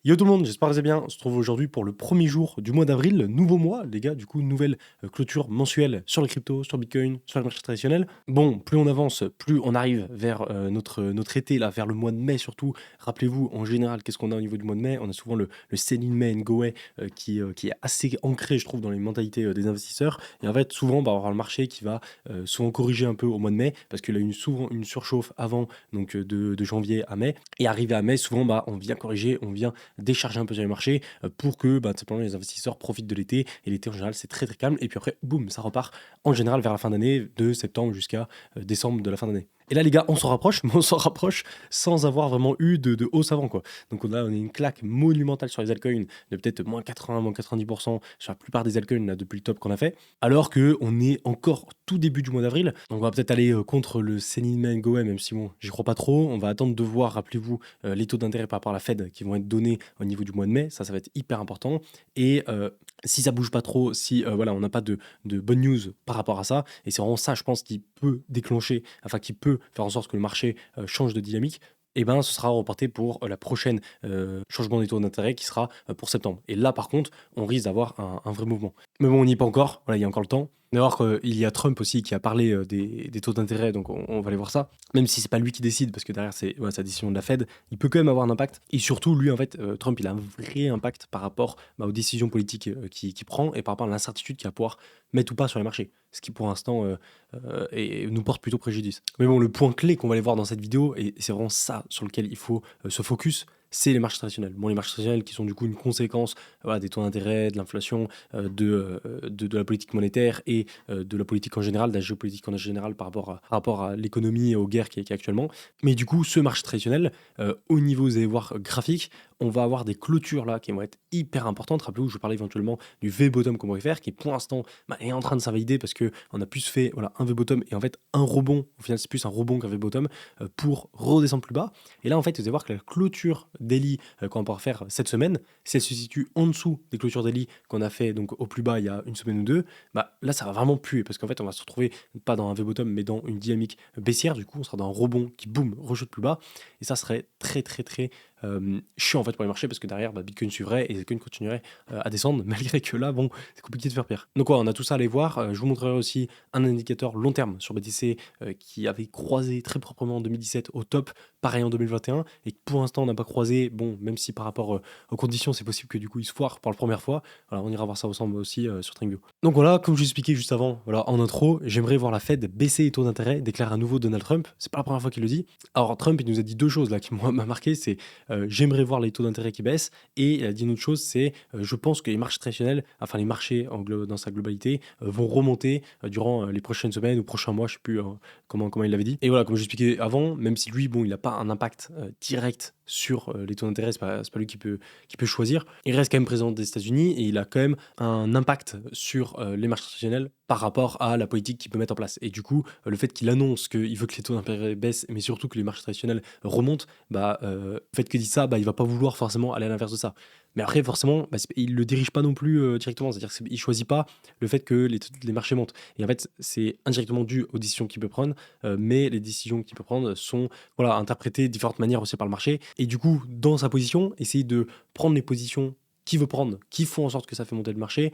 Yo tout le monde, j'espère que vous allez bien. On se retrouve aujourd'hui pour le premier jour du mois d'avril, nouveau mois, les gars, du coup, nouvelle clôture mensuelle sur les cryptos, sur Bitcoin, sur le marché traditionnel. Bon, plus on avance, plus on arrive vers notre été, là, vers le mois de mai surtout. Rappelez-vous, en général, qu'est-ce qu'on a au niveau du mois de mai? On a souvent le sell in May and go away qui est assez ancré, je trouve, dans les mentalités des investisseurs. Et en fait, souvent, bah, on va avoir le marché qui va souvent corriger un peu au mois de mai parce qu'il a souvent une surchauffe avant, donc de janvier à mai. Et arrivé à mai, souvent, bah, on vient corriger, on vient décharger un peu sur les marchés pour que bah, tout simplement les investisseurs profitent de l'été. Et l'été en général c'est très très calme. Et puis après, boum, ça repart en général vers la fin d'année, de septembre jusqu'à décembre de la fin d'année. Et là les gars, on s'en rapproche, mais on s'en rapproche sans avoir vraiment eu de hausse avant quoi. Donc on a une claque monumentale sur les altcoins de peut-être moins 80, moins 90% sur la plupart des altcoins là, depuis le top qu'on a fait. Alors que on est encore tout début du mois d'avril. Donc on va peut-être aller contre le Senilman Goem, même si bon, j'y crois pas trop. On va attendre de voir, rappelez-vous, les taux d'intérêt par rapport à la Fed qui vont être donnés au niveau du mois de mai. Ça va être hyper important. Et si ça bouge pas trop, si voilà, on n'a pas de bonnes news par rapport à ça, et c'est vraiment ça, je pense, qui peut déclencher, enfin qui peut faire en sorte que le marché change de dynamique. Et ben, ce sera reporté pour la prochaine changement des taux d'intérêt qui sera pour septembre. Et là, par contre, on risque d'avoir un vrai mouvement. Mais bon, on n'y est pas encore. Voilà, il y a encore le temps. D'ailleurs, il y a Trump aussi qui a parlé des taux d'intérêt, donc on va aller voir ça. Même si c'est pas lui qui décide, parce que derrière c'est ouais, sa décision de la Fed, il peut quand même avoir un impact. Et surtout, lui, en fait, Trump, il a un vrai impact par rapport bah, aux décisions politiques qu'il prend et par rapport à l'incertitude qu'il va pouvoir mettre ou pas sur les marchés. Ce qui, pour l'instant, nous porte plutôt préjudice. Mais bon, le point clé qu'on va aller voir dans cette vidéo, et c'est vraiment ça sur lequel il faut se focus, c'est les marchés traditionnels. Bon, les marchés traditionnels qui sont du coup une conséquence voilà, des taux d'intérêt, de l'inflation, de la politique monétaire et de la politique en général, de la géopolitique en général par rapport à l'économie et aux guerres qui est actuellement. Mais du coup, ce marché traditionnel, au niveau, vous allez voir, graphique, on va avoir des clôtures là qui vont être hyper importantes. Rappelez-vous, je parlais éventuellement du V-bottom qu'on pourrait faire, qui pour l'instant bah, est en train de s'invalider parce qu'on a plus fait voilà, un V-bottom et en fait un rebond. Au final, c'est plus un rebond qu'un V-bottom pour redescendre plus bas. Et là, en fait, vous allez voir que la clôture daily qu'on va pouvoir faire cette semaine, si elle se situe en dessous des clôtures daily qu'on a fait donc au plus bas il y a une semaine ou deux, bah là ça va vraiment puer parce qu'en fait on va se retrouver pas dans un V-bottom mais dans une dynamique baissière. Du coup on sera dans un rebond qui boum rechute plus bas et ça serait très très très chiant en fait pour les marchés parce que derrière bah, Bitcoin suivrait et Bitcoin continuerait à descendre malgré que là bon c'est compliqué de faire pire. Donc ouais, on a tout ça à aller voir. Je vous montrerai aussi un indicateur long terme sur BTC qui avait croisé très proprement en 2017 au top, pareil en 2021 et que pour l'instant on n'a pas croisé. Bon, même si par rapport aux conditions c'est possible que du coup il se foire pour la première fois. Voilà, on ira voir ça ensemble aussi sur TradingView. Donc voilà, comme je vous expliquais juste avant, voilà, en intro, j'aimerais voir la Fed baisser les taux d'intérêt, déclare à nouveau Donald Trump. C'est pas la première fois qu'il le dit. Alors Trump, il nous a dit deux choses là qui m'a marqué, c'est j'aimerais voir les taux d'intérêt qui baissent, et il a dit une autre chose, c'est je pense que les marchés traditionnels, enfin les marchés dans sa globalité, vont remonter durant les prochaines semaines ou prochains mois, je sais plus comment il l'avait dit. Et voilà, comme j'expliquais avant, même si lui, bon, il n'a pas un impact direct sur les taux d'intérêt, c'est pas lui qui peut choisir. Il reste quand même président des États-Unis et il a quand même un impact sur les marchés traditionnels par rapport à la politique qu'il peut mettre en place. Et du coup, le fait qu'il annonce qu'il veut que les taux d'intérêt baissent, mais surtout que les marchés traditionnels remontent, bah, le fait qu'il dit ça, bah, il va pas vouloir forcément aller à l'inverse de ça. Mais après, forcément, bah, il le dirige pas non plus directement. C'est-à-dire qu'il choisit pas le fait que les marchés montent. Et en fait, c'est indirectement dû aux décisions qu'il peut prendre, mais les décisions qu'il peut prendre sont voilà, interprétées de différentes manières aussi par le marché. Et du coup, dans sa position, essayer de prendre les positions qu'il veut prendre, qui font en sorte que ça fait monter le marché,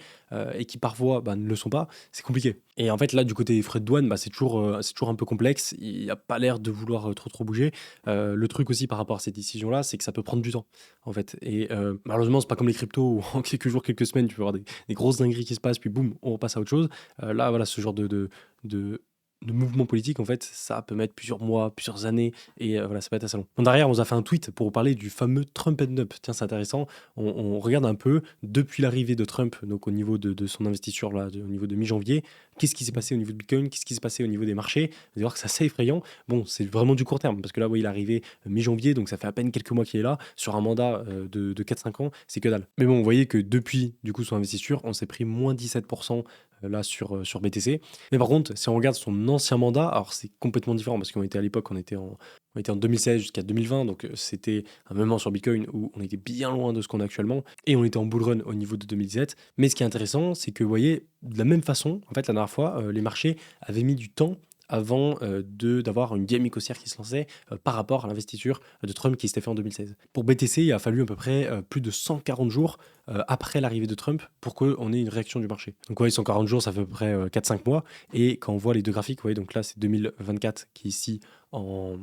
et qui parfois bah, ne le sont pas, c'est compliqué. Et en fait, là, du côté des frais de douane, bah, c'est toujours un peu complexe. Il n'a pas l'air de vouloir trop bouger. Le truc aussi par rapport à ces décisions-là, c'est que ça peut prendre du temps, en fait. Et malheureusement, c'est pas comme les cryptos où en quelques jours, quelques semaines, tu peux avoir des grosses dingueries qui se passent, puis boum, on repasse à autre chose. Là, voilà, ce genre de, de mouvement politique, en fait, ça peut mettre plusieurs mois, plusieurs années, et voilà, ça peut être assez long. Bon, derrière, on nous a fait un tweet pour vous parler du fameux Trump and Up. Tiens, c'est intéressant. On regarde un peu, depuis l'arrivée de Trump, donc au niveau de son investiture, là, au niveau de mi-janvier, qu'est-ce qui s'est passé au niveau de Bitcoin, qu'est-ce qui s'est passé au niveau des marchés. Vous allez voir que c'est assez effrayant. Bon, c'est vraiment du court terme, parce que là, vous voyez, il est arrivé mi-janvier, donc ça fait à peine quelques mois qu'il est là, sur un mandat de 4-5 ans, c'est que dalle. Mais bon, vous voyez que depuis, du coup, son investiture, on s'est pris moins 17% là sur BTC. Mais par contre, si on regarde son ancien mandat, alors c'est complètement différent parce qu'on était à l'époque, on était en 2016 jusqu'à 2020, donc c'était un moment sur Bitcoin où on était bien loin de ce qu'on a actuellement et on était en bull run au niveau de 2017. Mais ce qui est intéressant, c'est que vous voyez, de la même façon, en fait, la dernière fois, les marchés avaient mis du temps avant d'avoir une dynamique haussière qui se lançait par rapport à l'investiture de Trump qui s'était fait en 2016. Pour BTC, il a fallu à peu près plus de 140 jours après l'arrivée de Trump pour qu'on ait une réaction du marché. Donc ouais, 140 jours, ça fait à peu près 4-5 mois. Et quand on voit les deux graphiques, ouais, donc là c'est 2024 qui est ici en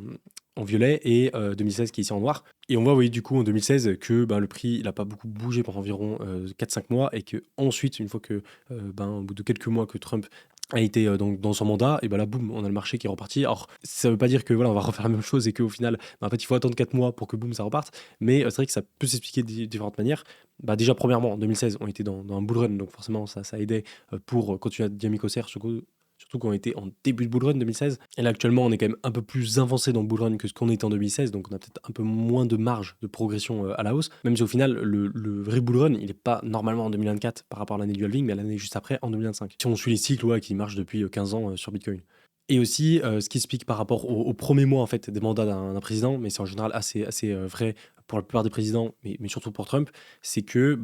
violet et 2016 qui est ici en noir. Et on voit, oui, du coup, en 2016, que le prix, il n'a pas beaucoup bougé pendant environ 4-5 mois et que ensuite, une fois que, au bout de quelques mois que Trump a été donc dans son mandat, et là, boum, on a le marché qui est reparti. Alors, ça veut pas dire que voilà, on va refaire la même chose et qu'au final, en fait, il faut attendre 4 mois pour que boum, ça reparte. Mais c'est vrai que ça peut s'expliquer de différentes manières. Déjà, premièrement, en 2016, on était dans un bull run, donc forcément, ça aidait pour continuer à dynamique haussière, surtout quand on était en début de bull run 2016. Et là, actuellement, on est quand même un peu plus avancé dans le bull run que ce qu'on était en 2016, donc on a peut-être un peu moins de marge de progression à la hausse, même si au final, le vrai bull run, il n'est pas normalement en 2024 par rapport à l'année du halving, mais à l'année juste après, en 2025. Si on suit les cycles qui marchent depuis 15 ans sur Bitcoin. Et aussi, ce qui explique par rapport aux premiers mois en fait, des mandats d'un président, mais c'est en général assez vrai pour la plupart des présidents, mais surtout pour Trump, c'est que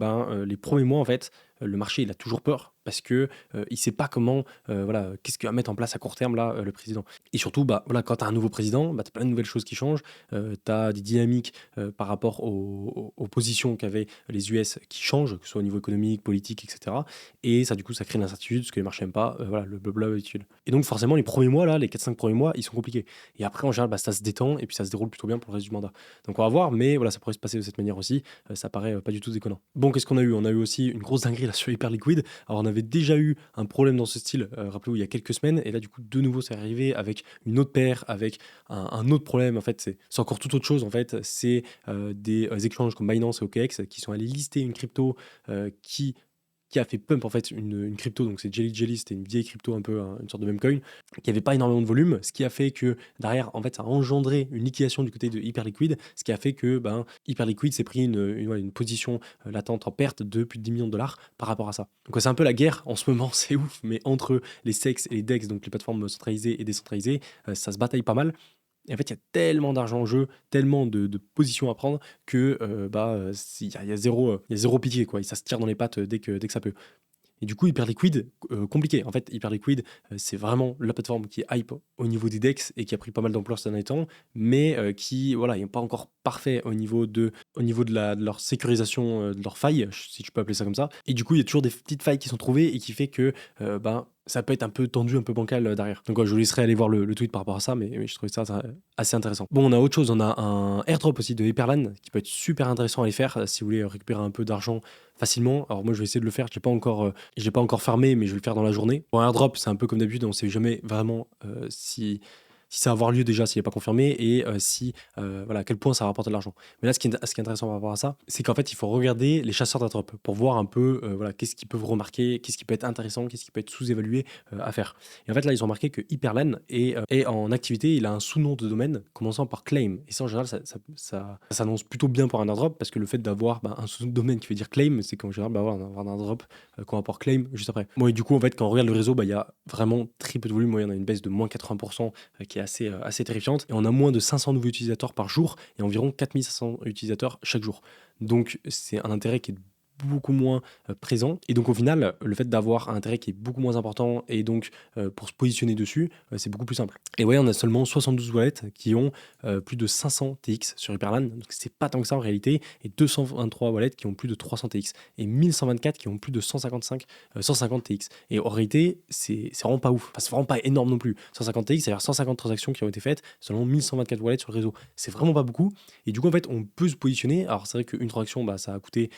les premiers mois, en fait, le marché, il a toujours peur parce que il sait pas comment, voilà, qu'est-ce qu'il va mettre en place à court terme, là, le président. Et surtout, voilà, quand tu as un nouveau président, tu as plein de nouvelles choses qui changent, tu as des dynamiques par rapport aux positions qu'avaient les US qui changent, que ce soit au niveau économique, politique, etc. Et ça, du coup, ça crée une incertitude, ce que les marchés n'aiment pas, voilà, le blabla habituel. Et donc, forcément, les premiers mois, là, les 4-5 premiers mois, ils sont compliqués. Et après, en général, ça se détend et puis ça se déroule plutôt bien pour le reste du mandat. Donc, on va voir, mais voilà, ça pourrait se passer de cette manière aussi. Ça paraît pas du tout déconnant. Bon, qu'est-ce qu'on a eu? On a eu aussi une grosse dinguerie là sur Hyperliquid. Alors, on avait déjà eu un problème dans ce style, rappelez-vous, il y a quelques semaines. Et là, du coup, de nouveau, c'est arrivé avec une autre paire, avec un autre problème. En fait, c'est encore tout autre chose. En fait, c'est des exchanges comme Binance et OKX qui sont allés lister une crypto qui a fait pump en fait une crypto, donc c'est Jelly Jelly, c'était une vieille crypto un peu, une sorte de meme coin, qui avait pas énormément de volume, ce qui a fait que derrière, en fait, ça a engendré une liquidation du côté de Hyperliquid, ce qui a fait que Hyperliquid s'est pris une position latente en perte de plus de 10 millions de dollars par rapport à ça. Donc ouais, c'est un peu la guerre en ce moment, c'est ouf, mais entre les SEX et les DEX, donc les plateformes centralisées et décentralisées, ça se bataille pas mal. Et en fait, il y a tellement d'argent en jeu, tellement de positions à prendre que il y a zéro pitié, quoi. Et ça se tire dans les pattes dès que ça peut. Et du coup, Hyperliquid, compliqué. En fait, Hyperliquid, c'est vraiment la plateforme qui est hype au niveau des DEX et qui a pris pas mal d'ampleur ces derniers temps, mais qui voilà, n'est pas encore parfait au niveau de leur sécurisation, de leurs failles, si tu peux appeler ça comme ça. Et du coup, il y a toujours des petites failles qui sont trouvées et qui fait que ça peut être un peu tendu, un peu bancal derrière. Donc ouais, je vous laisserai aller voir le tweet par rapport à ça, mais je trouvais ça assez intéressant. Bon, on a autre chose, on a un airdrop aussi de Hyperland qui peut être super intéressant à aller faire si vous voulez récupérer un peu d'argent facilement. Alors moi, je vais essayer de le faire, je l'ai pas encore fermé, mais je vais le faire dans la journée. Bon, un airdrop, c'est un peu comme d'habitude, on sait jamais vraiment si ça va avoir lieu déjà, s'il n'est pas confirmé, et voilà, à quel point ça rapporte de l'argent. Mais là, ce qui est intéressant par rapport à ça, c'est qu'en fait, il faut regarder les chasseurs d'airdrop pour voir un peu voilà, qu'est-ce qu'ils peuvent remarquer, qu'est-ce qui peut être intéressant, qu'est-ce qui peut être sous-évalué à faire. Et en fait, là, ils ont remarqué que Hyperland est en activité, il a un sous-nom de domaine commençant par claim. Et ça, en général, ça s'annonce plutôt bien pour un airdrop, parce que le fait d'avoir un sous-domaine qui veut dire claim, c'est qu'en général, on va avoir un airdrop qu'on va pouvoir claim juste après. Bon, et du coup, en fait, quand on regarde le réseau, il y a vraiment très peu de volume. Il y en a une baisse de moins 80% qui est assez terrifiante. Et on a moins de 500 nouveaux utilisateurs par jour et environ 4500 utilisateurs chaque jour. Donc, c'est un intérêt qui est beaucoup moins présent. Et donc, au final, le fait d'avoir un intérêt qui est beaucoup moins important et donc pour se positionner dessus, c'est beaucoup plus simple. Et ouais, on a seulement 72 wallets qui ont plus de 500 TX sur Hyperland. Donc, c'est pas tant que ça en réalité. Et 223 wallets qui ont plus de 300 TX. Et 1124 qui ont plus de 150 TX. Et en réalité, c'est vraiment pas ouf. Enfin, c'est vraiment pas énorme non plus. 150 TX, c'est-à-dire 150 transactions qui ont été faites, seulement 1124 wallets sur le réseau. C'est vraiment pas beaucoup. Et du coup, en fait, on peut se positionner. Alors, c'est vrai qu'une transaction, ça a coûté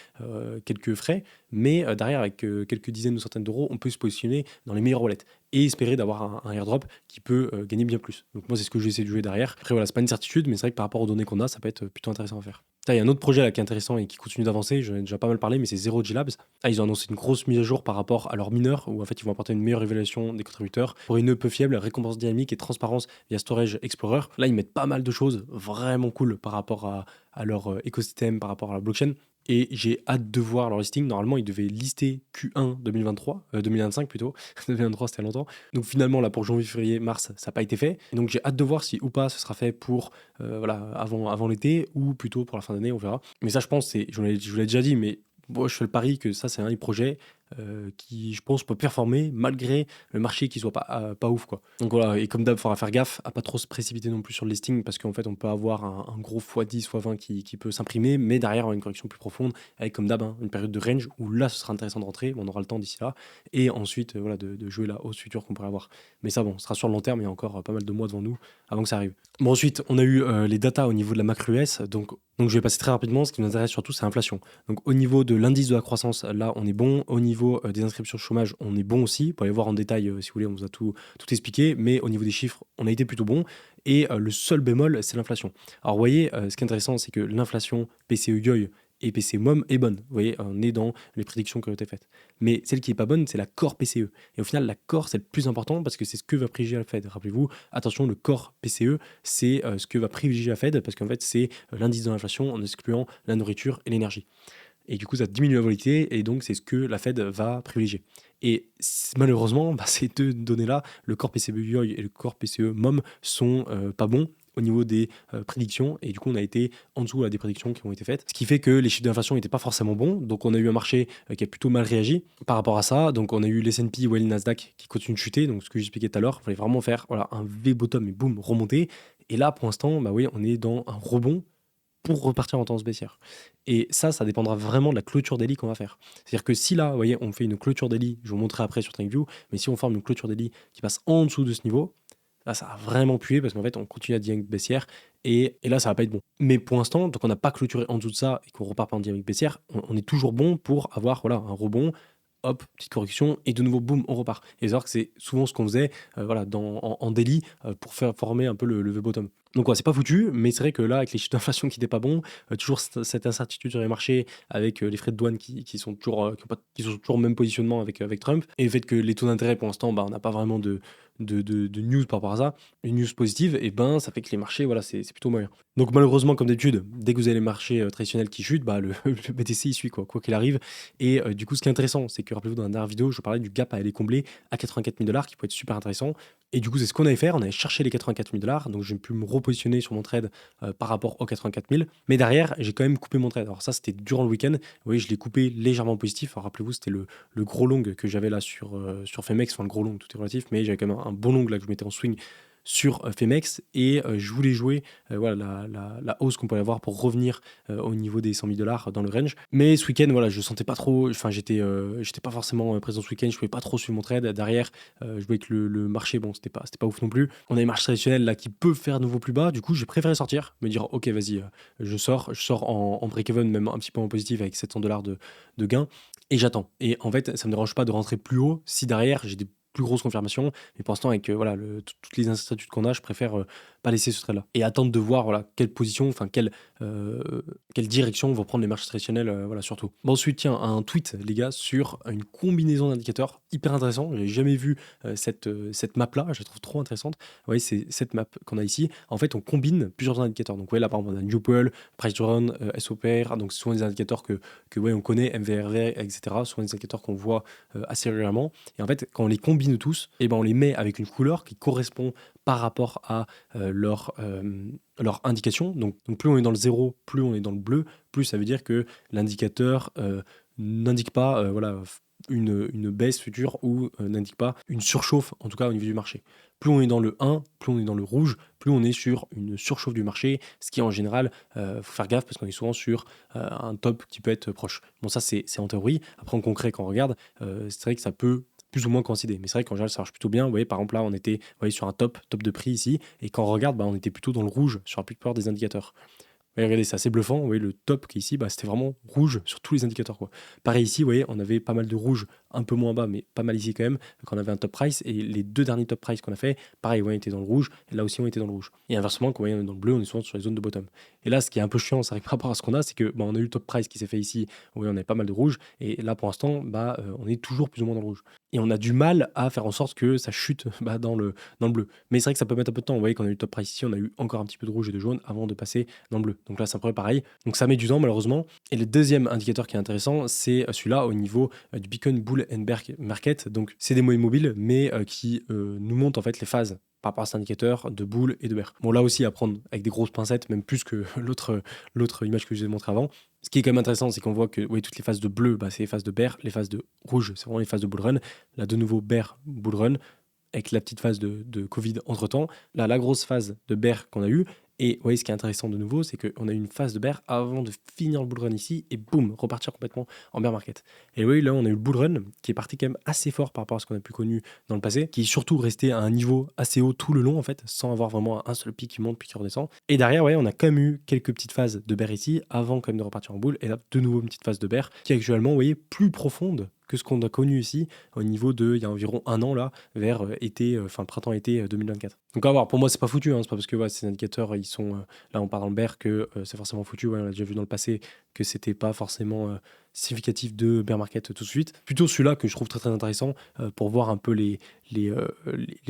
quelques frais, mais derrière, avec quelques dizaines ou centaines d'euros, on peut se positionner dans les meilleures wallets et espérer d'avoir un airdrop qui peut gagner bien plus. Donc moi, c'est ce que j'essaie de jouer derrière. Après, voilà, c'est pas une certitude, mais c'est vrai que par rapport aux données qu'on a, ça peut être plutôt intéressant à faire. Il y a un autre projet là qui est intéressant et qui continue d'avancer, j'en ai déjà pas mal parlé, mais c'est Zero G Labs. Ils ont annoncé une grosse mise à jour par rapport à leurs mineurs, où en fait ils vont apporter une meilleure évaluation des contributeurs pour une nœud peu fiable, récompense dynamique et transparence via Storage Explorer. Là, ils mettent pas mal de choses vraiment cool par rapport à leur écosystème, par rapport à la blockchain. Et j'ai hâte de voir leur listing. Normalement, ils devaient lister Q1 2023, 2025 plutôt. 2023, c'était longtemps. Donc finalement, là, pour janvier, février, mars, ça n'a pas été fait. Et donc j'ai hâte de voir si ou pas ce sera fait pour voilà, avant l'été ou plutôt pour la fin d'année, on verra. Mais ça, je pense, je vous l'ai déjà dit, mais bon, je fais le pari que ça, c'est un projet qui, je pense, peut performer malgré le marché qui soit pas ouf, quoi. Donc voilà, et comme d'hab, il faudra faire gaffe à pas trop se précipiter non plus sur le listing parce qu'en fait, on peut avoir un gros x10, x20 qui peut s'imprimer, mais derrière, on a une correction plus profonde avec, comme d'hab, hein, une période de range où là, ce sera intéressant de rentrer, mais on aura le temps d'ici là, et ensuite, voilà, de jouer la hausse future qu'on pourrait avoir. Mais ça, bon, ce sera sur le long terme, il y a encore pas mal de mois devant nous avant que ça arrive. Bon, ensuite, on a eu les datas au niveau de la macro US, donc je vais passer très rapidement. Ce qui nous intéresse surtout, c'est l'inflation. Donc au niveau de l'indice de la croissance, là, on est bon. Au niveau des inscriptions au chômage, on est bon aussi. Vous pouvez aller voir en détail, si vous voulez, on vous a tout expliqué. Mais au niveau des chiffres, on a été plutôt bon. Et le seul bémol, c'est l'inflation. Alors vous voyez, ce qui est intéressant, c'est que l'inflation PCE YOY et PCE MOM est bonne. Vous voyez, on est dans les prédictions qui ont été faites. Mais celle qui est pas bonne, c'est la core PCE. Et au final, la core, c'est le plus important parce que c'est ce que va privilégier la Fed. Rappelez-vous, attention, le core PCE, c'est ce que va privilégier la Fed parce qu'en fait, c'est l'indice de l'inflation en excluant la nourriture et l'énergie. Et du coup, ça diminue la volatilité et donc c'est ce que la Fed va privilégier. Et malheureusement, ces deux données-là, le core PCE YOY et le core PCE MOM, sont pas bons au niveau des prédictions, et du coup on a été en dessous des prédictions qui ont été faites, ce qui fait que les chiffres d'inflation n'étaient pas forcément bons, donc on a eu un marché qui a plutôt mal réagi par rapport à ça. Donc on a eu l'S&P ou le Nasdaq qui continue de chuter, donc ce que j'expliquais tout à l'heure, il fallait vraiment faire voilà, un V-bottom et boum, remonter, et là pour l'instant, bah oui, on est dans un rebond pour repartir en tendance baissière. Et ça dépendra vraiment de la clôture daily qu'on va faire. C'est-à-dire que si là, vous voyez, on fait une clôture daily, je vous montrerai après sur TradingView, mais si on forme une clôture daily qui passe en dessous de ce niveau, là, ça va vraiment puer parce qu'en fait, on continue la dynamique baissière et là, ça va pas être bon. Mais pour l'instant, tant qu'on n'a pas clôturé en dessous de ça et qu'on repart pas en dynamique baissière, on est toujours bon pour avoir voilà, un rebond. Hop, petite correction, et de nouveau, boum, on repart. Et c'est vrai que c'est souvent ce qu'on faisait voilà, en daily pour faire former un peu le V-bottom. Donc, ouais, c'est pas foutu, mais c'est vrai que là, avec les chiffres d'inflation qui n'étaient pas bons, toujours cette incertitude sur les marchés, avec les frais de douane qui sont toujours, qui sont toujours au même positionnement avec Trump, et le fait que les taux d'intérêt, pour l'instant, bah, on n'a pas vraiment de news par rapport à ça, une news positive, et ben ça fait que les marchés, voilà, c'est plutôt moyen. Donc malheureusement, comme d'habitude, dès que vous avez les marchés traditionnels qui chutent, bah, le BTC il suit quoi qu'il arrive. Et du coup, ce qui est intéressant, c'est que rappelez-vous, dans la dernière vidéo, je parlais du gap à aller combler à 84 000 $ qui peut être super intéressant. Et du coup, c'est ce qu'on allait faire. On allait chercher les 84 000 $. Donc, j'ai pu me repositionner sur mon trade par rapport aux 84 000. Mais derrière, j'ai quand même coupé mon trade. Alors, ça, c'était durant le week-end. Vous voyez, je l'ai coupé légèrement positif. Alors, rappelez-vous, c'était le gros long que j'avais là sur Femex. Enfin, le gros long, tout est relatif. Mais j'avais quand même un bon long là que je mettais en swing sur Femex, et je voulais jouer voilà, la hausse qu'on pouvait avoir pour revenir au niveau des 100 000 $ dans le range. Mais ce week-end, voilà, je sentais pas trop, enfin j'étais pas forcément présent ce week-end, je pouvais pas trop suivre mon trade. Derrière, je voyais que le marché, bon, c'était pas ouf non plus. On a une marche traditionnelle là qui peut faire de nouveau plus bas, du coup j'ai préféré sortir, me dire ok vas-y, je sors en break-even, même un petit peu en positif avec 700 $ de gain, et j'attends. Et en fait, ça me dérange pas de rentrer plus haut si derrière j'ai des plus grosses confirmations, mais pour l'instant avec voilà, toutes les incertitudes qu'on a, je préfère pas laisser ce trade là et attendre de voir voilà, quelle position, enfin quelle direction vont prendre les marchés traditionnels, voilà, surtout. Bon, ensuite, tiens, un tweet les gars sur une combinaison d'indicateurs hyper intéressant. J'ai jamais vu cette map là, je la trouve trop intéressante. Vous voyez, c'est cette map qu'on a ici. En fait, on combine plusieurs indicateurs. Donc, vous voyez là, par exemple, on a Newpol, Price to Run, SOPR. Donc, ce sont des indicateurs que ouais, on connaît, MVRV, etc. Ce sont des indicateurs qu'on voit assez régulièrement. Et en fait, quand on les combine tous, et ben on les met avec une couleur qui correspond par rapport à leur indication. Donc, plus on est dans le 0, plus on est dans le bleu, plus ça veut dire que l'indicateur n'indique pas voilà, une baisse future ou n'indique pas une surchauffe, en tout cas au niveau du marché. Plus on est dans le 1, plus on est dans le rouge, plus on est sur une surchauffe du marché, ce qui en général, faut faire gaffe parce qu'on est souvent sur un top qui peut être proche. Bon, ça c'est en théorie. Après, en concret, quand on regarde, c'est vrai que ça peut plus ou moins coïncider. Mais c'est vrai qu'en général, ça marche plutôt bien. Vous voyez, par exemple, là, on était sur un top de prix ici. Et quand on regarde, on était plutôt dans le rouge sur la plupart des indicateurs. Et regardez, c'est assez bluffant. Vous voyez, le top qui est ici, c'était vraiment rouge sur tous les indicateurs, quoi. Pareil ici, vous voyez, on avait pas mal de rouge, un peu moins bas, mais pas mal ici quand même, quand on avait un top price. Et les deux derniers top price qu'on a fait, pareil, on était dans le rouge. Et là aussi, on était dans le rouge. Et inversement, quand on est dans le bleu, on est souvent sur les zones de bottom. Et là, ce qui est un peu chiant, c'est vrai que par rapport à ce qu'on a, c'est que on a eu le top price qui s'est fait ici. Vous voyez, on avait pas mal de rouge. Et là, pour l'instant, on est toujours plus ou moins dans le rouge. Et on a du mal à faire en sorte que ça chute dans le bleu. Mais c'est vrai que ça peut mettre un peu de temps. Vous voyez, quand on a eu le top price ici, on a eu encore un petit peu de rouge et de jaune avant de passer dans le bleu. Donc là, c'est un peu pareil. Donc ça met du temps, malheureusement. Et le deuxième indicateur qui est intéressant, c'est celui-là au niveau du Bitcoin Bull and Bear Market. Donc c'est des moyennes mobiles, mais qui nous montrent en fait les phases par rapport à cet indicateur de boule et de bear. Bon, là aussi, à prendre avec des grosses pincettes, même plus que l'autre image que je vous ai montré avant. Ce qui est quand même intéressant, c'est qu'on voit que toutes les phases de bleu, c'est les phases de bear, les phases de rouge, c'est vraiment les phases de bull run. Là, de nouveau, bear, bull run, avec la petite phase de Covid entre-temps. Là, la grosse phase de bear qu'on a eue. Et vous voyez, ce qui est intéressant de nouveau, c'est qu'on a eu une phase de bear avant de finir le bull run ici, et boum, repartir complètement en bear market. Et oui, là, on a eu le bull run qui est parti quand même assez fort par rapport à ce qu'on a pu connu dans le passé, qui est surtout resté à un niveau assez haut tout le long, en fait, sans avoir vraiment un seul pic qui monte puis qui redescend. Et derrière, on a quand même eu quelques petites phases de bear ici, avant quand même de repartir en bull, et là, de nouveau une petite phase de bear, qui est actuellement, vous voyez, plus profonde que ce qu'on a connu ici au niveau de il y a environ un an là vers printemps-été 2024. Donc à voir, pour moi c'est pas foutu, c'est pas parce que ces indicateurs ils sont là on part dans le bear que c'est forcément foutu. On a déjà vu dans le passé que c'était pas forcément significatif de bear market tout de suite. Plutôt celui-là que je trouve très très intéressant pour voir un peu les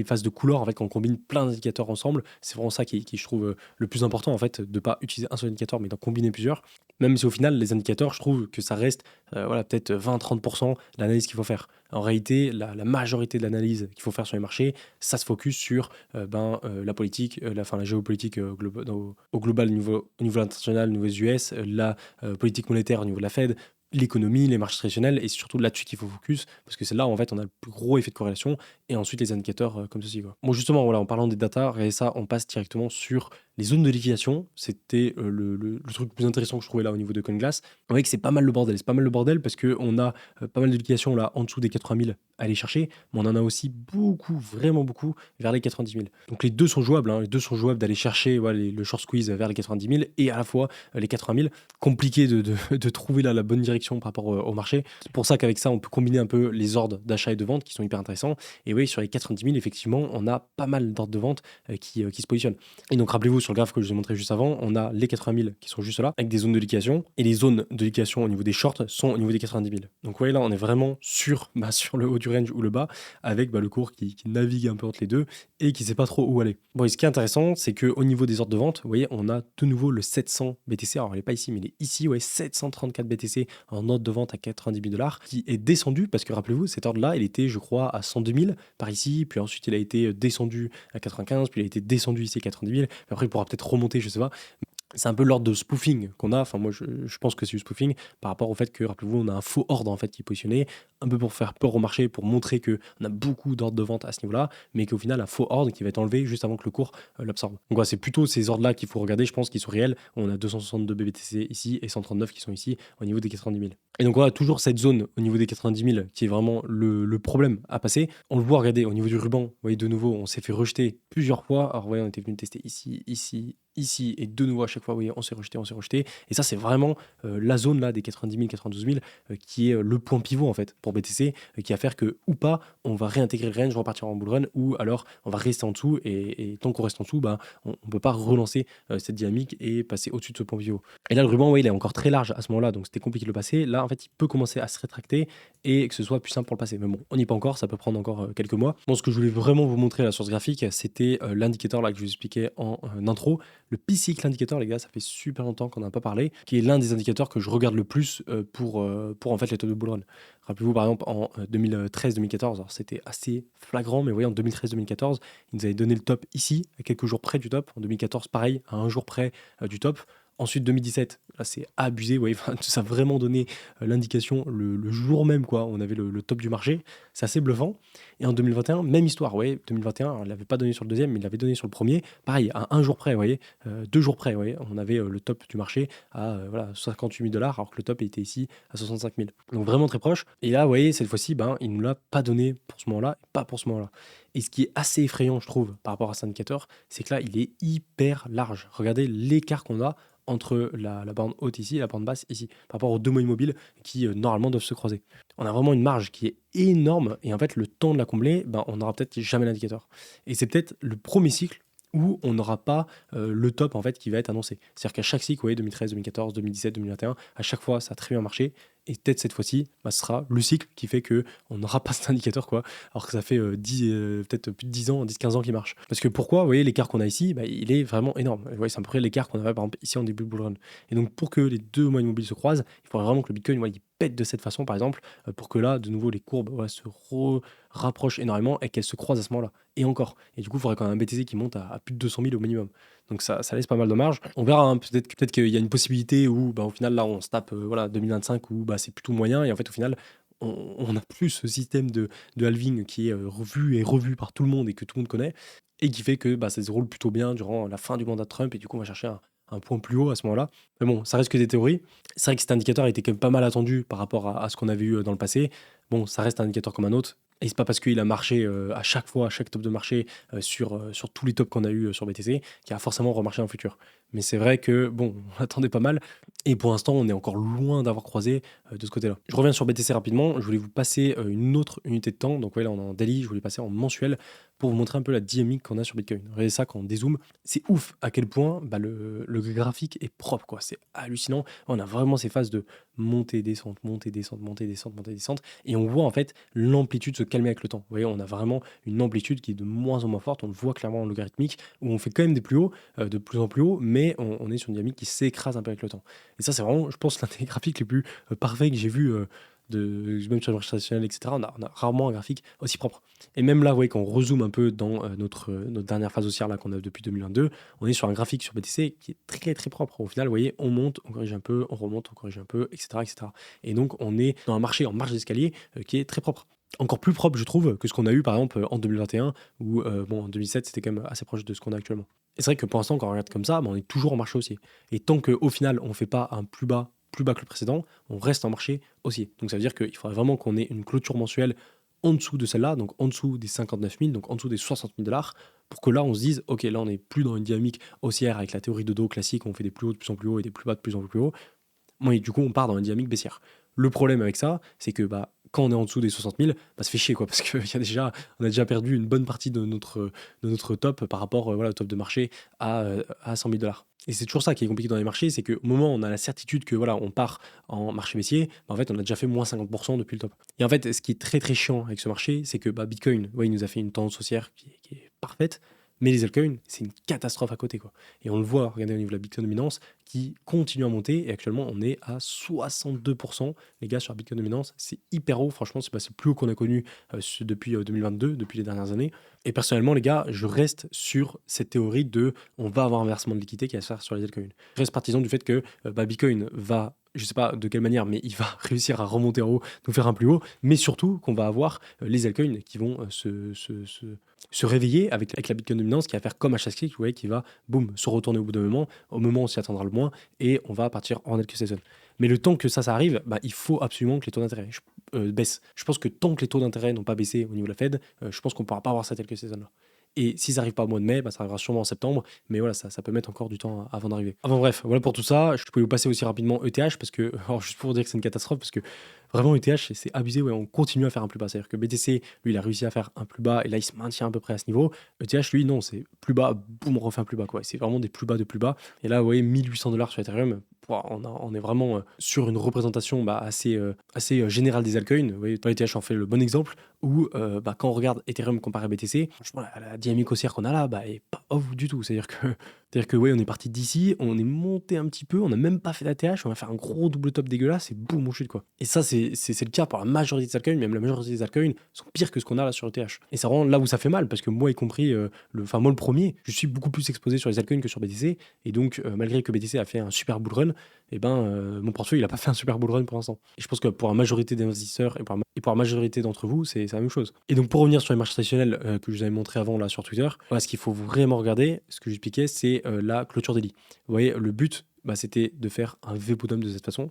phases de couleur en fait quand on combine plein d'indicateurs ensemble. C'est vraiment ça qui je trouve le plus important en fait, de pas utiliser un seul indicateur mais d'en combiner plusieurs. Même si au final les indicateurs je trouve que ça reste peut-être 20-30% de l'analyse qu'il faut faire. En réalité, la majorité de l'analyse qu'il faut faire sur les marchés, ça se focus sur la politique, la géopolitique au global, au niveau international, au niveau des US, la politique monétaire au niveau de la Fed, l'économie, les marchés traditionnels, et c'est surtout là-dessus qu'il faut focus, parce que c'est là où en fait on a le plus gros effet de corrélation, et ensuite les indicateurs comme ceci. Quoi. Bon, justement, voilà, en parlant des data, regardez ça, on passe directement sur les zones de liquidation. C'était le truc le plus intéressant que je trouvais là au niveau de CoinGlass. On voit que c'est pas mal le bordel. C'est pas mal le bordel parce qu'on a pas mal de liquidation là en dessous des 80 000 à aller chercher, mais on en a aussi beaucoup, vraiment beaucoup vers les 90 000. Donc les deux sont jouables, les deux sont jouables d'aller chercher le short squeeze vers les 90 000 et à la fois les 80 000. Compliqué de trouver là la bonne direction par rapport au marché. C'est pour ça qu'avec ça, on peut combiner un peu les ordres d'achat et de vente qui sont hyper intéressants. Et oui, sur les 90 000, effectivement, on a pas mal d'ordres de vente qui se positionnent. Et donc rappelez-vous, sur le graphe que je vous ai montré juste avant, on a les 80 000 qui sont juste là, avec des zones de liquidation. Et les zones de liquidation au niveau des shorts sont au niveau des 90 000. Donc vous voyez là, on est vraiment sur le haut du range ou le bas, avec le cours qui navigue un peu entre les deux et qui ne sait pas trop où aller. Bon, et ce qui est intéressant, c'est qu'au niveau des ordres de vente, vous voyez, on a de nouveau le 700 BTC. Alors, il n'est pas ici, mais il est ici, 734 BTC en ordre de vente à 90 000 $, qui est descendu parce que rappelez-vous, cet ordre-là, il était, je crois, à 102 000 par ici, puis ensuite il a été descendu à 95, puis il a été descendu ici à 90 000. Après, il pourra peut-être remonter, je sais pas. C'est un peu l'ordre de spoofing qu'on a. Enfin, moi, je pense que c'est du spoofing par rapport au fait que, rappelez-vous, on a un faux ordre en fait qui est positionné, un peu pour faire peur au marché, pour montrer qu'on a beaucoup d'ordres de vente à ce niveau-là, mais qu'au final, un faux ordre qui va être enlevé juste avant que le cours l'absorbe. Donc, voilà, c'est plutôt ces ordres-là qu'il faut regarder, je pense, qui sont réels. On a 262 BTC ici et 139 qui sont ici au niveau des 90 000. Et donc, voilà, toujours cette zone au niveau des 90 000 qui est vraiment le problème à passer. On le voit, regardez, au niveau du ruban, vous voyez, de nouveau, on s'est fait rejeter plusieurs fois. Alors, vous voyez, on était venu tester ici, ici, et de nouveau à chaque fois, vous voyez, on s'est rejeté. Et ça, c'est vraiment la zone là des 90 000, 92 000 qui est le point pivot en fait pour BTC, qui va faire que ou pas, on va réintégrer le range, repartir en bull run, ou alors on va rester en dessous. Et tant qu'on reste en dessous, on ne peut pas relancer cette dynamique et passer au-dessus de ce point pivot. Et là, le ruban, il est encore très large à ce moment-là, donc c'était compliqué de le passer. Là, en fait, il peut commencer à se rétracter et que ce soit plus simple pour le passer. Mais bon, on n'y est pas encore, ça peut prendre encore quelques mois. Bon, ce que je voulais vraiment vous montrer là sur ce graphique, c'était l'indicateur là que je vous expliquais en intro. Le P-Cycle indicator, les gars, ça fait super longtemps qu'on n'a pas parlé, qui est l'un des indicateurs que je regarde le plus pour en fait les taux de bull run. Rappelez-vous, par exemple, en 2013-2014, alors c'était assez flagrant, mais vous voyez, en 2013-2014, ils nous avaient donné le top ici, à quelques jours près du top. En 2014, pareil, à un jour près du top. Ensuite, 2017, là c'est abusé, vous voyez, ça a vraiment donné l'indication le jour même, quoi. On avait le top du marché, c'est assez bluffant. Et en 2021, même histoire, vous voyez, 2021, on ne l'avait pas donné sur le deuxième, mais il l'avait donné sur le premier. Pareil, à un jour près, vous voyez, 2 jours près, vous voyez, on avait le top du marché à 58 000 $, alors que le top était ici à 65 000. Donc vraiment très proche. Et là, vous voyez, cette fois-ci, il ne nous l'a pas donné pour ce moment-là, et pas pour ce moment-là. Et ce qui est assez effrayant, je trouve, par rapport à cet indicateur, c'est que là, il est hyper large. Regardez l'écart qu'on a entre la bande haute ici et la bande basse ici, par rapport aux deux mots immobiles qui normalement doivent se croiser. On a vraiment une marge qui est énorme et en fait le temps de la combler, on n'aura peut-être jamais l'indicateur. Et c'est peut-être le premier cycle où on n'aura pas le top en fait qui va être annoncé. C'est-à-dire qu'à chaque cycle, vous voyez, 2013, 2014, 2017, 2021, à chaque fois ça a très bien marché. Et peut-être cette fois-ci, ce sera le cycle qui fait qu'on n'aura pas cet indicateur, quoi. Alors que ça fait peut-être plus de 10 ans, 10-15 ans qu'il marche. Parce que pourquoi, vous voyez, l'écart qu'on a ici, il est vraiment énorme. Vous voyez, c'est à peu près l'écart qu'on avait par exemple ici en début de bull run. Et donc pour que les deux moyens immobiles se croisent, il faudrait vraiment que le Bitcoin il pète de cette façon, par exemple, pour que là, de nouveau, les courbes se rapprochent énormément et qu'elles se croisent à ce moment-là. Et encore. Et du coup, il faudrait quand même un BTC qui monte à plus de 200 000 au minimum. Donc ça laisse pas mal de marge. On verra, hein, peut-être qu'il y a une possibilité où, au final, là, on se tape 2025 où c'est plutôt moyen. Et en fait, au final, on n'a plus ce système de halving qui est revu et revu par tout le monde et que tout le monde connaît et qui fait que ça se déroule plutôt bien durant la fin du mandat de Trump et du coup on va chercher un point plus haut à ce moment-là. Mais bon, ça reste que des théories. C'est vrai que cet indicateur a été quand même pas mal attendu par rapport à ce qu'on avait eu dans le passé. Bon, ça reste un indicateur comme un autre. Et c'est pas parce qu'il a marché à chaque fois, à chaque top de marché, sur tous les tops qu'on a eu sur BTC, qu'il a forcément remarché dans le futur. Mais c'est vrai que, bon, on attendait pas mal. Et pour l'instant, on est encore loin d'avoir croisé de ce côté-là. Je reviens sur BTC rapidement. Je voulais vous passer une autre unité de temps. Donc, ouais, là, on est en daily. Je voulais passer en mensuel pour vous montrer un peu la dynamique qu'on a sur Bitcoin. Regardez ça quand on dézoome. C'est ouf à quel point le graphique est propre, quoi. C'est hallucinant. On a vraiment ces phases de montée, descente, montée, descente, montée, descente, montée, descente. Et on voit en fait l'amplitude se calmer avec le temps. Vous voyez, on a vraiment une amplitude qui est de moins en moins forte. On le voit clairement en logarithmique, où on fait quand même des plus hauts, de plus en plus haut, mais on est sur une dynamique qui s'écrase un peu avec le temps. Et ça, c'est vraiment, je pense, l'un des graphiques les plus parfaits que j'ai vu, même sur le marché traditionnel, etc. On a rarement un graphique aussi propre. Et même là, vous voyez, quand on rezoome un peu dans notre dernière phase haussière là, qu'on a depuis 2022, on est sur un graphique sur BTC qui est très très propre. Au final, vous voyez, on monte, on corrige un peu, on remonte, on corrige un peu, etc. etc. Et donc, on est dans un marché en marge d'escalier qui est très propre. Encore plus propre, je trouve, que ce qu'on a eu par exemple en 2021, ou en 2007, c'était quand même assez proche de ce qu'on a actuellement. Et c'est vrai que pour l'instant, quand on regarde comme ça, on est toujours en marché haussier. Et tant qu'au final, on ne fait pas un plus bas que le précédent, on reste en marché haussier. Donc ça veut dire qu'il faudrait vraiment qu'on ait une clôture mensuelle en dessous de celle-là, donc en dessous des 59 000, donc en dessous des 60 000 dollars, pour que là, on se dise, OK, là, on n'est plus dans une dynamique haussière avec la théorie de dos classique, on fait des plus hauts de plus en plus haut et des plus bas de plus en plus haut. Bon, et du coup, on part dans une dynamique baissière. Le problème avec ça, c'est que quand on est en dessous des 60 000, ça fait chier, quoi, parce qu'on a déjà perdu une bonne partie de notre top par rapport au top de marché à 100 000 dollars. Et c'est toujours ça qui est compliqué dans les marchés, c'est qu'au moment où on a la certitude que on part en marché baissier, en fait, on a déjà fait moins 50% depuis le top. Et en fait, ce qui est très très chiant avec ce marché, c'est que Bitcoin, il nous a fait une tendance haussière qui est parfaite, mais les altcoins, c'est une catastrophe à côté, quoi. Et on le voit, regardez au niveau de la Bitcoin dominance, qui continue à monter. Et actuellement, on est à 62%, les gars, sur la Bitcoin dominance. C'est hyper haut, franchement, c'est plus haut qu'on a connu depuis 2022, depuis les dernières années. Et personnellement, les gars, je reste sur cette théorie de on va avoir un versement de liquidité qui va se faire sur les altcoins. Je reste partisan du fait que Bitcoin va, je sais pas de quelle manière, mais il va réussir à remonter en haut, nous faire un plus haut, mais surtout qu'on va avoir les altcoins qui vont se réveiller avec la Bitcoin dominance qui va faire comme à chaque cycle, vous voyez, qui va, boum, se retourner au bout d'un moment, au moment où on s'y attendra le moins, et on va partir en altcoin season. Mais le temps que ça arrive, il faut absolument que les taux d'intérêt baissent. Je pense que tant que les taux d'intérêt n'ont pas baissé au niveau de la Fed, je pense qu'on ne pourra pas avoir cette altcoin season-là. Et si ça n'arrive pas au mois de mai, ça arrivera sûrement en septembre. Mais voilà, ça peut mettre encore du temps avant d'arriver. Enfin bref, voilà pour tout ça. Je pouvais vous passer aussi rapidement ETH parce que, alors juste pour dire que c'est une catastrophe, parce que vraiment ETH, c'est abusé. Ouais, on continue à faire un plus bas. C'est-à-dire que BTC, lui, il a réussi à faire un plus bas et là, il se maintient à peu près à ce niveau. ETH, lui, non, c'est plus bas, boum, on refait un plus bas, quoi. C'est vraiment des plus bas de plus bas. Et là, vous voyez, 1800 dollars sur Ethereum. On est vraiment sur une représentation assez générale des altcoins. Vous voyez, ETH en fait le bon exemple où quand on regarde Ethereum comparé à BTC, franchement, la dynamique haussière qu'on a là est pas off du tout. C'est-à-dire que ouais, on est parti d'ici, on est monté un petit peu, on n'a même pas fait d'ATH, on va faire un gros double top dégueulasse et boum, on chute, quoi. Et ça, c'est le cas pour la majorité des altcoins, même la majorité des altcoins sont pires que ce qu'on a là sur ETH. Et ça rend là où ça fait mal, parce que moi, y compris, moi le premier, je suis beaucoup plus exposé sur les altcoins que sur BTC. Et donc, malgré que BTC a fait un super bull run, mon portefeuille, il n'a pas fait un super bull run pour l'instant. Et je pense que pour la majorité des investisseurs et pour la majorité d'entre vous, c'est la même chose. Et donc, pour revenir sur les marchés traditionnels que je vous avais montré avant là sur Twitter, voilà, ce qu'il faut vraiment regarder, ce que j'expliquais, c'est la clôture daily. Vous voyez, le but, c'était de faire un V-bottom de cette façon.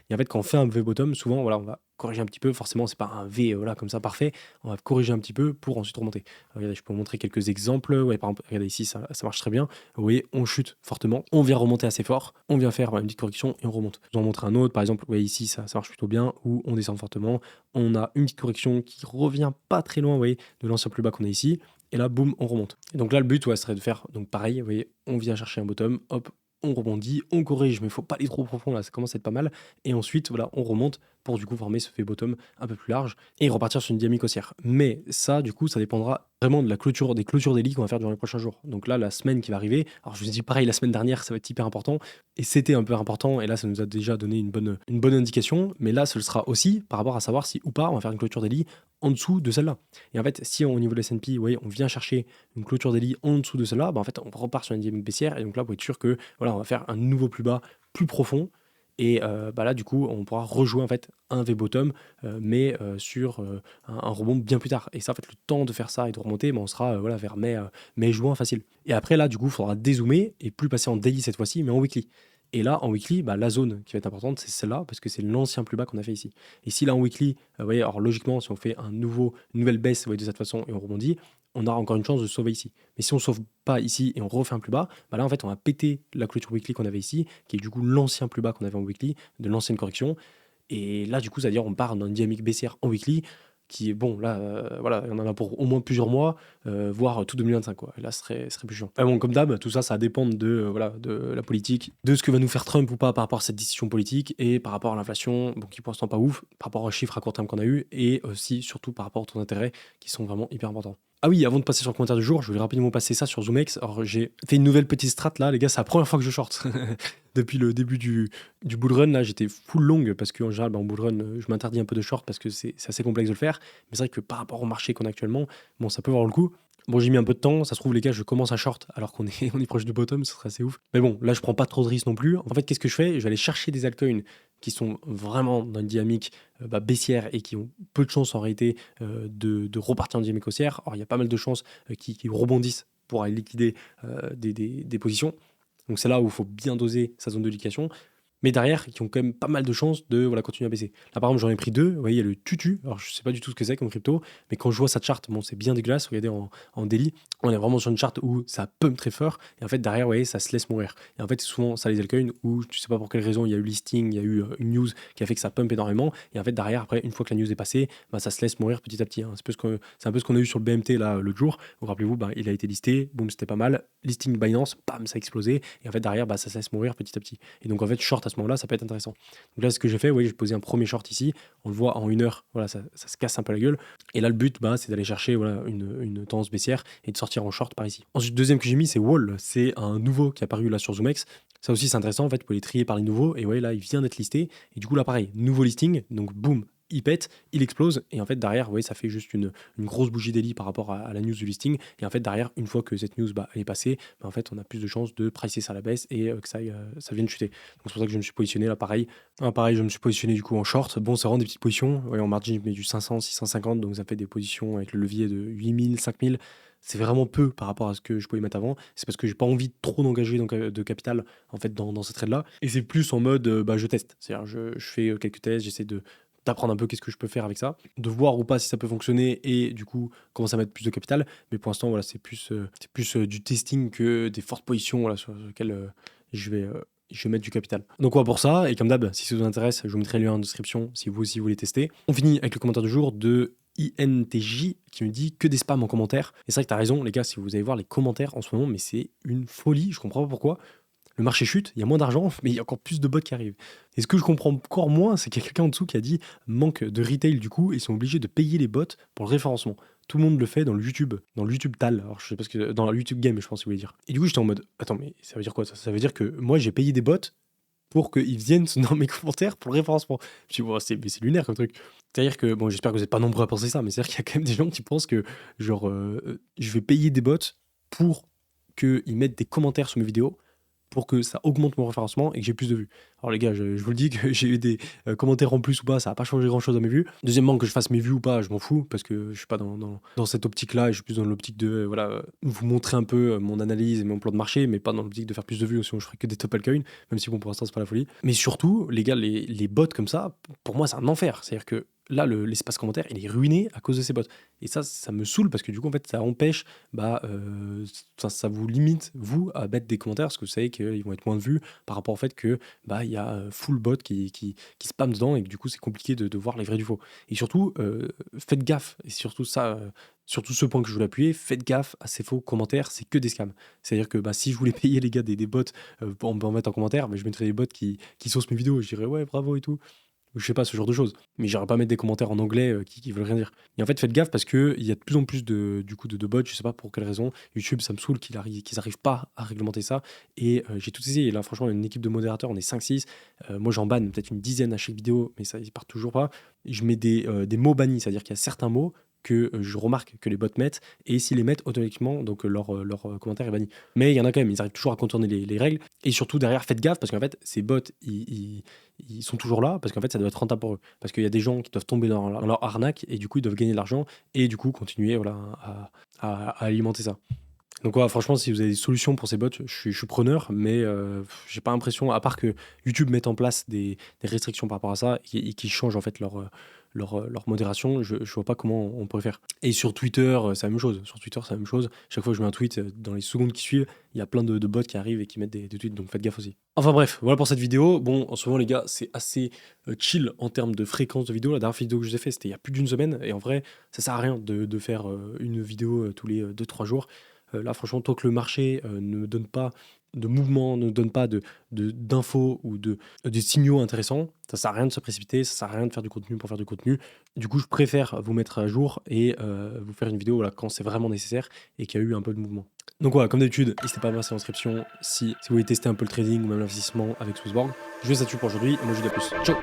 Et en fait, quand on fait un V-bottom, souvent, on va corriger un petit peu. Forcément, c'est pas un V comme ça parfait. On va corriger un petit peu pour ensuite remonter. Regardez, je peux vous montrer quelques exemples. Ouais, par exemple, regardez ici, ça marche très bien. Vous voyez, on chute fortement. On vient remonter assez fort. On vient faire une petite correction et on remonte. Je vous en montre un autre. Par exemple, vous voyez ici, ça marche plutôt bien. Où on descend fortement. On a une petite correction qui revient pas très loin, vous voyez, de l'ancien plus bas qu'on a ici. Et là, boum, on remonte. Et donc là, le but, serait de faire donc pareil. Vous voyez, on vient chercher un bottom. Hop, on rebondit, on corrige, mais il faut pas aller trop profond là, ça commence à être pas mal. Et ensuite, voilà, on remonte pour du coup former ce fait bottom un peu plus large et repartir sur une dynamique haussière. Mais ça, du coup, ça dépendra vraiment de la clôture, des clôtures daily qu'on va faire durant les prochains jours. Donc là, la semaine qui va arriver, alors je vous ai dit pareil, la semaine dernière, ça va être hyper important, et c'était un peu important, et là, ça nous a déjà donné une bonne indication, mais là, ce le sera aussi par rapport à savoir si ou pas on va faire une clôture daily en dessous de celle-là. Et en fait, si au niveau de l'S&P, vous voyez, on vient chercher une clôture daily en dessous de celle-là, bah en fait, on repart sur une dynamique baissière, et donc là, vous pouvez être sûr que voilà, on va faire un nouveau plus bas, plus profond, et bah là, du coup, on pourra rejouer en fait un V-bottom, mais sur un rebond bien plus tard. Et ça, en fait, le temps de faire ça et de remonter, bah, on sera voilà, vers mai-juin facile. Et après, là, du coup, il faudra dézoomer et plus passer en daily cette fois-ci, mais en weekly. Et là, en weekly, bah, la zone qui va être importante, c'est celle-là, parce que c'est l'ancien plus bas qu'on a fait ici. Et si là, en weekly, vous voyez, alors logiquement, si on fait une nouvelle baisse, vous voyez, de cette façon, et on rebondit, on aura encore une chance de sauver ici. Mais si on ne sauve pas ici et on refait un plus bas, bah là, en fait, on va péter la clôture weekly qu'on avait ici, qui est du coup l'ancien plus bas qu'on avait en weekly, de l'ancienne correction. Et là, du coup, c'est-à-dire on part dans une dynamique baissière en weekly, qui est bon, là, voilà, on en a pour au moins plusieurs mois, voire tout 2025, quoi. Et là, ce serait plus chiant. Bon, comme d'hab, tout ça, ça va dépendre voilà, de la politique, de ce que va nous faire Trump ou pas par rapport à cette décision politique, et par rapport à l'inflation, bon, qui pour l'instant pas ouf, par rapport aux chiffres à court terme qu'on a eu, et aussi, surtout, par rapport aux taux d'intérêt, qui sont vraiment hyper importants. Ah oui, avant de passer sur le commentaire du jour, je voulais rapidement passer ça sur ZoomX. Alors, j'ai fait une nouvelle petite strat là, les gars, c'est la première fois que je short. Depuis le début du bull run, là, j'étais full long parce qu'en général, en bull run, je m'interdis un peu de short parce que c'est assez complexe de le faire. Mais c'est vrai que par rapport au marché qu'on a actuellement, bon, ça peut avoir le coup. Bon, j'ai mis un peu de temps, ça se trouve, les gars, je commence à short alors qu'on est, on est proche du bottom, ce serait assez ouf. Mais bon, là, je prends pas trop de risques non plus. En fait, qu'est-ce que je fais? Je vais aller chercher des altcoins qui sont vraiment dans une dynamique baissière et qui ont peu de chances en réalité de repartir en dynamique haussière. Alors, il y a pas mal de chances qui rebondissent pour aller liquider des positions. Donc, c'est là où il faut bien doser sa zone de liquidation. Mais derrière, qui ont quand même pas mal de chances de voilà, continuer à baisser. Là, par exemple, j'en ai pris deux. Vous voyez, il y a le Tutu. Alors, je sais pas du tout ce que c'est comme crypto, mais quand je vois sa charte, bon, c'est bien dégueulasse. Regardez en daily, on est vraiment sur une charte où ça pump très fort. Et en fait, derrière, vous voyez, ça se laisse mourir. Et en fait, c'est souvent ça les altcoins où tu sais pas pour quelle raison, il y a eu listing, il y a eu une news qui a fait que ça pump énormément. Et en fait, derrière, après, une fois que la news est passée, bah, ça se laisse mourir petit à petit. Hein. C'est un peu ce qu'on a eu sur le BMT là l'autre jour. Vous rappelez-vous, bah, il a été listé, boum, c'était pas mal. Listing Binance, bam, ça a explosé. Et en fait, derrière, bah, ça se laisse mourir petit à petit. Et donc, en fait, short à ce moment-là, ça peut être intéressant. Donc là, ce que j'ai fait, j'ai posé un premier short ici. On le voit en 1 heure, voilà, ça se casse un peu la gueule. Et là, le but, bah, c'est d'aller chercher voilà, une tendance baissière et de sortir en short par ici. Ensuite, deuxième que j'ai mis, c'est Wall. C'est un nouveau qui est apparu là sur ZoomX. Ça aussi, c'est intéressant. En fait, vous pouvez les trier par les nouveaux. Et là, il vient d'être listé. Et du coup, là, pareil, nouveau listing. Donc, boum, il pète, il explose, et en fait derrière, ça fait juste une grosse bougie daily par rapport à la news du listing, et en fait derrière, une fois que cette news elle est passée, en fait on a plus de chances de pricer ça à la baisse et que ça vienne chuter. Donc c'est pour ça que je me suis positionné là, pareil, je me suis positionné du coup en short. Bon, ça rend des petites positions, en margin je mets du 500, 650, donc ça fait des positions avec le levier de 8000, 5000. C'est vraiment peu par rapport à ce que je pouvais mettre avant. C'est parce que j'ai pas envie trop d'engager de capital en fait dans ce trade là, et c'est plus en mode je teste, c'est-à-dire je fais quelques tests, j'essaie d'apprendre un peu qu'est-ce que je peux faire avec ça, de voir ou pas si ça peut fonctionner et du coup commencer à mettre plus de capital. Mais pour l'instant, voilà, c'est plus du testing que des fortes positions voilà, sur lesquelles je vais mettre du capital. Donc voilà pour ça, et comme d'hab, si ça vous intéresse, je vous mettrai le lien en description si vous aussi voulez tester. On finit avec le commentaire du jour de INTJ qui me dit que des spams en commentaire. Et c'est vrai que t'as raison les gars, si vous allez voir les commentaires en ce moment, mais c'est une folie, je comprends pas pourquoi. Le marché chute, il y a moins d'argent, mais il y a encore plus de bots qui arrivent. Et ce que je comprends encore moins, c'est qu'il y a quelqu'un en dessous qui a dit manque de retail du coup, et ils sont obligés de payer les bots pour le référencement. Tout le monde le fait dans le YouTube TAL. Alors je sais pas ce que dans le YouTube Game, je pense que vous voulez dire. Et du coup, j'étais en mode attends, mais ça veut dire quoi ça? Ça veut dire que moi j'ai payé des bots pour qu'ils viennent dans mes commentaires pour le référencement. Je me dis, c'est lunaire comme truc. C'est-à-dire que, bon, j'espère que vous n'êtes pas nombreux à penser ça, mais c'est-à-dire qu'il y a quand même des gens qui pensent que, genre, je vais payer des bots pour qu'ils mettent des commentaires sur mes vidéos pour que ça augmente mon référencement et que j'ai plus de vues. Alors les gars, je vous le dis que j'ai eu des commentaires en plus ou pas, ça n'a pas changé grand-chose à mes vues. Deuxièmement, que je fasse mes vues ou pas, je m'en fous, parce que je suis pas dans cette optique-là, et je suis plus dans l'optique de vous montrer un peu mon analyse et mon plan de marché, mais pas dans l'optique de faire plus de vues, sinon je ferai que des top altcoins, même si bon, pour l'instant, c'est pas la folie. Mais surtout, les gars, les bots comme ça, pour moi, c'est un enfer. C'est-à-dire que là, l'espace commentaire, il est ruiné à cause de ces bots. Et ça me saoule parce que du coup, en fait, ça empêche, ça vous limite, vous, à mettre des commentaires parce que vous savez qu'ils vont être moins vus par rapport au fait que, il y a full bot qui spam dedans et que du coup, c'est compliqué de voir les vrais du faux. Et surtout, faites gaffe. Et surtout ça, surtout ce point que je voulais appuyer, faites gaffe à ces faux commentaires, c'est que des scams. C'est-à-dire que si je voulais payer les gars des bots pour me mettre en commentaire, je mettrais des bots qui saucent mes vidéos. Je dirais ouais, bravo et tout. ou je sais pas, ce genre de choses. Mais j'irai pas mettre des commentaires en anglais qui veulent rien dire. Et en fait, faites gaffe parce qu'il y a de plus en plus du coup, de bots, je sais pas pour quelle raison. YouTube, ça me saoule qu'ils arrivent pas à réglementer ça. Et j'ai tout essayé. Et là, franchement, une équipe de modérateurs, on est 5-6. Moi, j'en banne peut-être une dizaine à chaque vidéo, mais ça, ils partent toujours pas. Je mets des mots bannis, c'est-à-dire qu'il y a certains mots que je remarque que les bots mettent, et s'ils les mettent automatiquement, donc leur commentaire est banni. Mais il y en a quand même, ils arrivent toujours à contourner les règles, et surtout derrière, faites gaffe, parce qu'en fait, ces bots, ils sont toujours là, parce qu'en fait, ça doit être rentable pour eux. Parce qu'il y a des gens qui doivent tomber dans leur arnaque, et du coup, ils doivent gagner de l'argent, et du coup, continuer voilà, à alimenter ça. Donc ouais, franchement, si vous avez des solutions pour ces bots, je suis preneur, mais j'ai pas l'impression, à part que YouTube mette en place des restrictions par rapport à ça et qu'ils changent en fait leur modération, je vois pas comment on pourrait faire. Et sur Twitter, c'est la même chose. Sur Twitter, c'est la même chose. Chaque fois que je mets un tweet, dans les secondes qui suivent, il y a plein de bots qui arrivent et qui mettent des tweets, donc faites gaffe aussi. Enfin bref, voilà pour cette vidéo. Bon, en ce moment, les gars, c'est assez chill en termes de fréquence de vidéo. La dernière vidéo que je vous ai fait, c'était il y a plus d'une semaine, et en vrai, ça sert à rien de faire une vidéo tous les 2-3 jours. Là, franchement, tant que le marché ne me donne pas de mouvement, ne donne pas d'infos ou de signaux intéressants, ça sert à rien de se précipiter, ça sert à rien de faire du contenu pour faire du contenu. Du coup, je préfère vous mettre à jour et vous faire une vidéo voilà, quand c'est vraiment nécessaire et qu'il y a eu un peu de mouvement. Donc voilà, comme d'habitude, n'hésitez pas à passer en inscription si vous voulez tester un peu le trading ou même l'investissement avec Swissborg. Je vous laisse là-dessus pour aujourd'hui et moi je vous dis à plus. Ciao!